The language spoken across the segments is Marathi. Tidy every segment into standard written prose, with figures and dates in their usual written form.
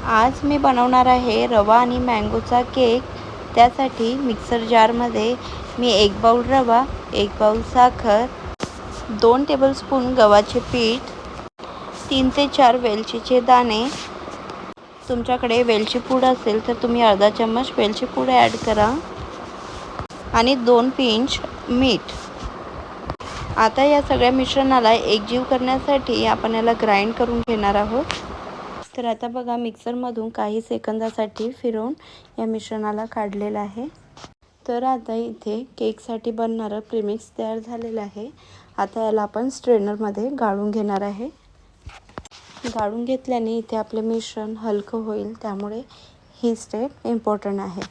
आज मी बनवणार आहे रवा आणि मँगोचा केक. त्यासाठी मिक्सर जारमध्ये मी 1 बाउल रवा, 1 बाउल साखर, 2 टेबलस्पून गव्हाचे पीठ, 3 ते 4 वेलचीचे दाणे. तुमच्याकडे वेलची पूड असेल तर तुम्ही अर्धा चम्मच वेलची पूड ॲड करा आणि 2 पिंच मीठ. आता या सगळ्या मिश्रणाला एकजीव करण्यासाठी आपण याला ग्राइंड करून घेणार आहोत. तर आता बघा, मिक्सरमधून काही सेकंदासाठी फिरवून या मिश्रणाला काढलेलं आहे. तर आता इथे केकसाठी बनणारं प्रीमिक्स तयार झालेलं आहे. आता याला आपण स्ट्रेनरमध्ये गाळून घेणार आहे. गाळून घेतल्याने इथे आपले मिश्रण हलकं होईल, त्यामुळे ही स्टेप इम्पॉर्टंट आहे.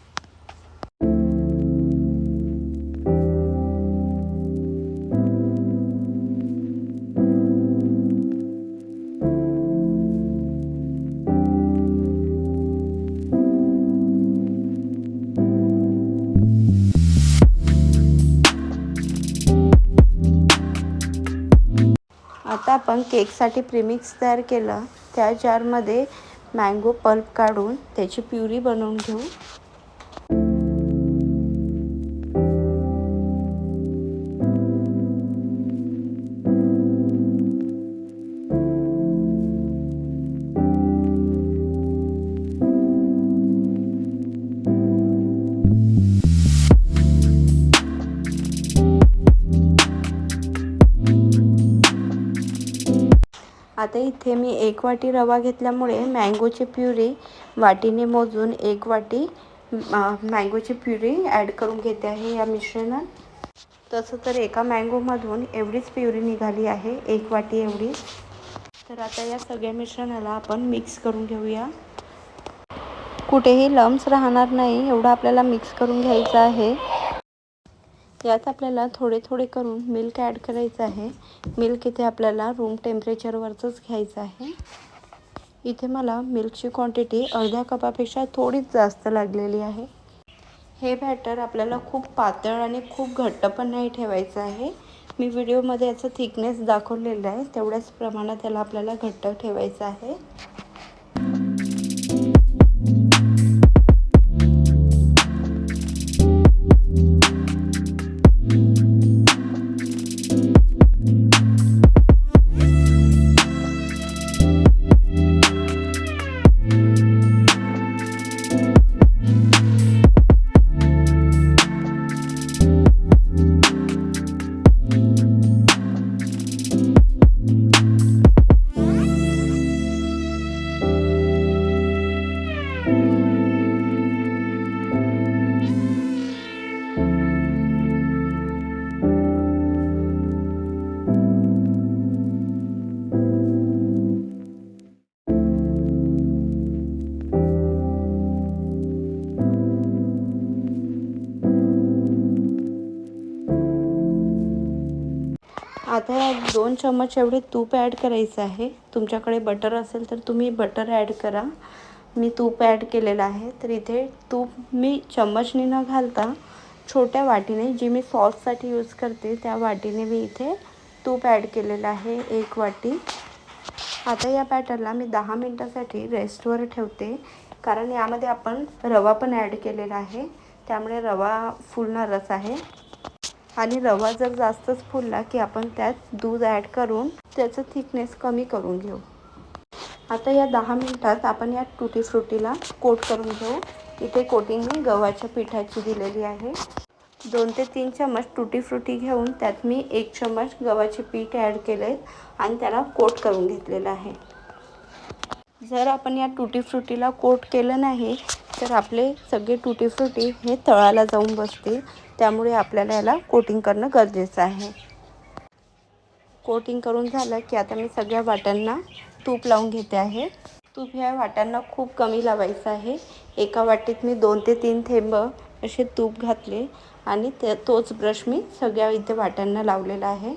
आता आपण केकसाठी प्रीमिक्स तयार केलं. त्या जारमध्ये मँगो पल्प काढून त्याची प्युरी बनवून घेऊ. आता इथे मी 1 वाटी रवा घेतल्यामुळे मँगोची प्युरी वाटीने मोजून 1 वाटी मँगोची प्युरी ॲड करून घेते आहे या मिश्रणात. तसं तर एका मँगोमधून एवढीच प्युरी निघाली आहे, 1 वाटी एवढी. तर आता या सगळ्या मिश्रणाला आपण मिक्स करून घेऊया. कुठेही लम्स राहणार नाही एवढं आपल्याला मिक्स करून घ्यायचं आहे. यात आपल्याला थोडे थोडे करून मिल्क ॲड करायचं आहे. मिल्क इथे आपल्याला रूम टेम्परेचरवरचंच घ्यायचं आहे. इथे मला मिल्कची क्वांटिटी अर्ध्या कपापेक्षा थोडीच जास्त लागलेली आहे. हे बॅटर आपल्याला खूप पातळ आणि खूप घट्ट पण नाही ठेवायचं आहे. मी व्हिडिओमध्ये याचं थिकनेस दाखवलेलं आहे, तेवढ्याच प्रमाणात त्याला आपल्याला घट्ट ठेवायचं आहे. आता यात 2 चम्मच एवढे तूप ॲड करायचं आहे. तुमच्याकडे बटर असेल तर तुम्ही बटर ॲड करा. मी तूप ॲड केलेलं आहे. तर इथे तूप मी चम्मचने न घालता छोट्या वाटीने, जी मी सॉससाठी यूज करते त्या वाटीने मी इथे तूप ॲड केलेलं आहे, 1 वाटी. आता या बॅटरला मी 10 मिनटासाठी रेस्टवर ठेवते, कारण यामध्ये आपण रवा पण ॲड केलेला आहे, त्यामुळे रवा फुलणारच आहे. आणि रवा जर जास्तच फुलला की आपण त्यात दूध ॲड करून त्याचं थिकनेस कमी करून घेऊ. आता या 10 मिनिटात आपण या टुटी फ्रुटीला कोट करून घेऊ. इथे कोटिंग मी गव्हाच्या पिठाची दिलेली आहे. 2 ते 3 चम्मच टुटी फ्रुटी घेऊन त्यात मी 1 चम्मच गव्हाचे पीठ ॲड केले आणि त्याला कोट करून घेतलेलं आहे. जर आपण या टुटी फ्रुटीला कोट केलं नाही तर आपले सगळे टुटी फ्रुटी हे तळाला जाऊन बसतील, त्यामुळे आपल्याला याला कोटिंग करणं गरजेचं आहे. कोटिंग करून झालं की आता मी सगळ्या वाट्यांना तूप लावून घेते आहे. तूप ह्या वाट्यांना खूप कमी लावायचं आहे. एका वाटीत मी 2 ते 3 थेंब असे तूप घातले आणि तोच ब्रश मी सगळ्या इथे वाट्यांना लावलेला आहे.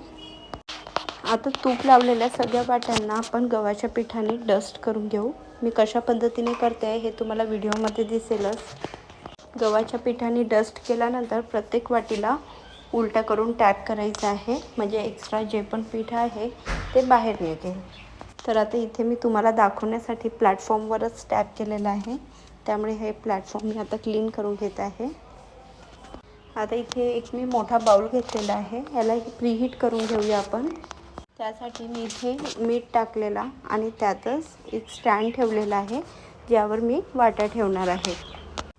आता तूप लावलेल्या सगळ्या वाट्यांना आपण गव्हाच्या पिठाने डस्ट करून घेऊ. मी कशा पद्धतीने करते आहे हे तुम्हाला व्हिडिओमध्ये दिसेलच. गव्हाच्या पिठाने डस्ट केल्यानंतर प्रत्येक वाटीला उलटा करून टॅप करायचं आहे, म्हणजे एक्स्ट्रा जे पण पीठ आहे ते बाहेर निघेल. तर आता इथे मी तुम्हाला दाखवण्यासाठी प्लॅटफॉर्मवरच टॅप केलेलं आहे, त्यामुळे हे प्लॅटफॉर्म मी आता क्लीन करून घेत आहे. आता इथे एक मी मोठा बाउल घेतलेला आहे, याला प्रीहीट करून घेऊया आपण. त्यासाठी मी इथे मीठ टाकलेला आणि त्यातच एक स्टँड ठेवलेला आहे, ज्यावर मी वाट्या ठेवणार आहे.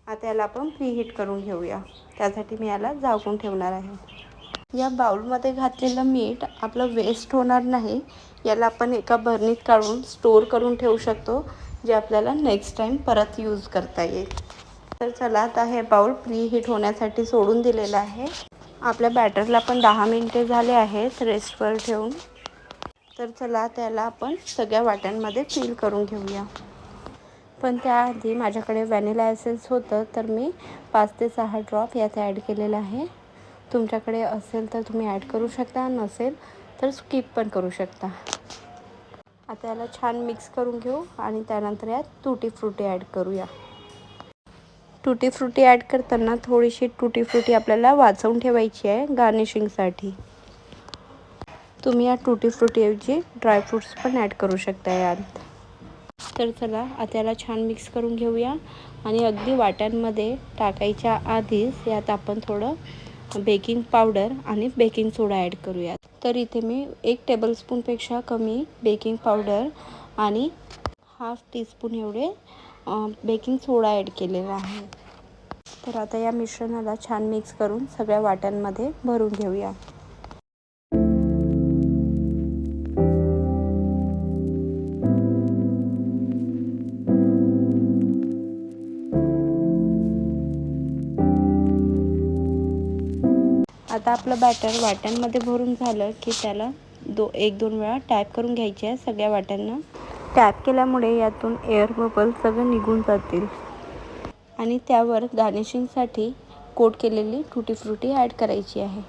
आता याला आपण प्रीहीट करून घेऊया. त्यासाठी मी याला झाकून ठेवणार आहे. या बाउलमध्ये घातलेलं मीठ आपलं वेस्ट होणार नाही. याला आपण एका बरणीत काढून स्टोअर करून ठेवू शकतो, जे आपल्याला नेक्स्ट टाईम परत यूज करता येईल. तर चला, आता हे बाउल प्रीहीट होण्यासाठी सोडून दिलेलं आहे. आपल्या बॅटरला पण 10 मिनिटे झाले आहेत रेस्टवर ठेवून. तर चला, त्याला आपण सगळ्या वाट्यांमध्ये फिल करून घेऊया. पण त्याआधी माझ्याकडे व्हॅनिला एसेन्स होतं, तर मी 5 ते 6 ड्रॉप यात ॲड केलेलं आहे. तुमच्याकडे असेल तर तुम्ही ॲड करू शकता, नसेल तर स्किप पण करू शकता. आता याला छान मिक्स करून घेऊ आणि त्यानंतर यात टूटी फ्रुटी ॲड करूया. टूटी फ्रुटी ॲड करताना थोडीशी टूटी फ्रुटी आपल्याला वाचवून ठेवायची आहे गार्निशिंगसाठी. तुम्ही या टूटी फ्रुटीऐवजी ड्रायफ्रूट्स पण ॲड करू शकता यात. तर चला, आता याला छान मिक्स करून घेऊया आणि अगदी वाट्यांमध्ये टाकायच्या आधीच यात आपण थोडं बेकिंग पावडर आणि बेकिंग सोडा ॲड करूयात. तर इथे मी 1 टेबलस्पूनपेक्षा कमी बेकिंग पावडर आणि ½ टीस्पून एवढे बेकिंग सोडा ॲड केलेला आहे. तर आता या मिश्रणाला छान मिक्स करून सगळ्या वाट्यांमध्ये भरून घेऊया. आता आपलं बॅटर वाट्यांमध्ये भरून झालं की त्याला 1-2 वेळा टॅप करून घ्यायचे आहे सगळ्या वाट्यांना. टॅप केल्यामुळे यातून एअर बबल सगळं निघून जातील आणि त्यावर गार्निशिंगसाठी कोट केलेली टूटी फ्रुटी ॲड करायची आहे.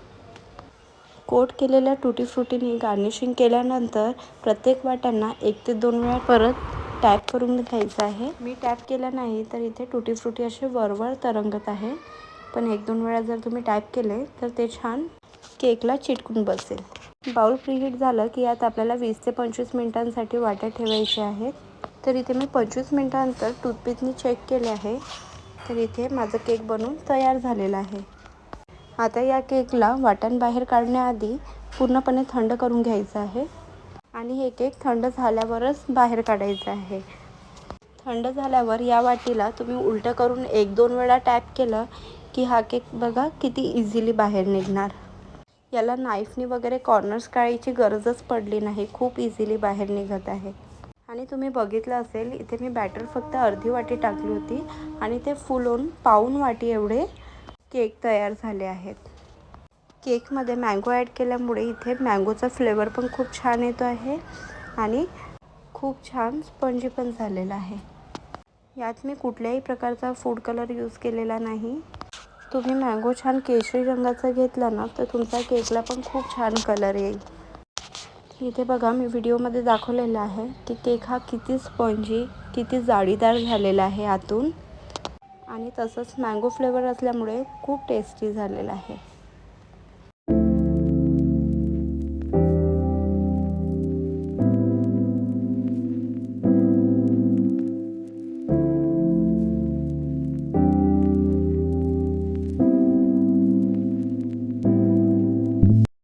कोट केलेल्या टूटी फ्रुटीने गार्निशिंग केल्यानंतर प्रत्येक वाट्यांना 1 ते 2 वेळा परत टॅप करून घ्यायचं आहे. मी टॅप केलं नाही, तर इथे टूटी फ्रुटी असे वरवर तरंगत आहे. पण 1-2 वेळा जर तुम्ही टॅप केले तर ते छान केकला चिटकून बसेल. बाउल प्रीहीट झालं की यात आपल्याला 20 ते 25 मिनिटांसाठी वाट्या ठेवायच्या आहेत. तर इथे मी 25 मिनिटांनंतर टूथपिकने चेक केले आहे. तर इथे माझं केक बनवून तयार झालेला आहे. आता या केकला वाट्यांबाहेर काढण्याआधी पूर्णपणे थंड करून घ्यायचं आहे आणि हे केक थंड झाल्यावरच बाहेर काढायचं आहे. थंड झाल्यावर या वाटीला तुम्ही उलटं करून 1-2 वेळा टॅप केलं की हा केक बघा किती इझिली बाहेर निघणार. याला नाईफनी वगैरे कॉर्नर्स काढायची गरजच पडली नाही. खूप इझिली बाहेर निघत आहे. आणि तुम्ही बघितलं असेल, इथे मी बॅटर फक्त अर्धी वाटी टाकली होती आणि ते फुल होऊन पाऊण वाटी एवढे केक तयार झाले आहेत. केकमध्ये मँगो ॲड केल्यामुळे इथे मँगोचा फ्लेवर पण खूप छान येतो आहे आणि खूप छान स्पंजी पण झालेला आहे. यात मी कुठल्याही प्रकारचा फूड कलर यूज केलेला नाही. तुम्ही मँगो छान केशरी रंगाचा घेतला ना, तर तुमच्या केकला पण खूप छान कलर येईल. इथे बघा, मी व्हिडिओमध्ये दाखवलेलं आहे की केक हा किती स्पंजी, किती जाळीदार झालेला आहे आतून आणि तसंच मँगो फ्लेवर असल्यामुळे खूप टेस्टी झालेला आहे.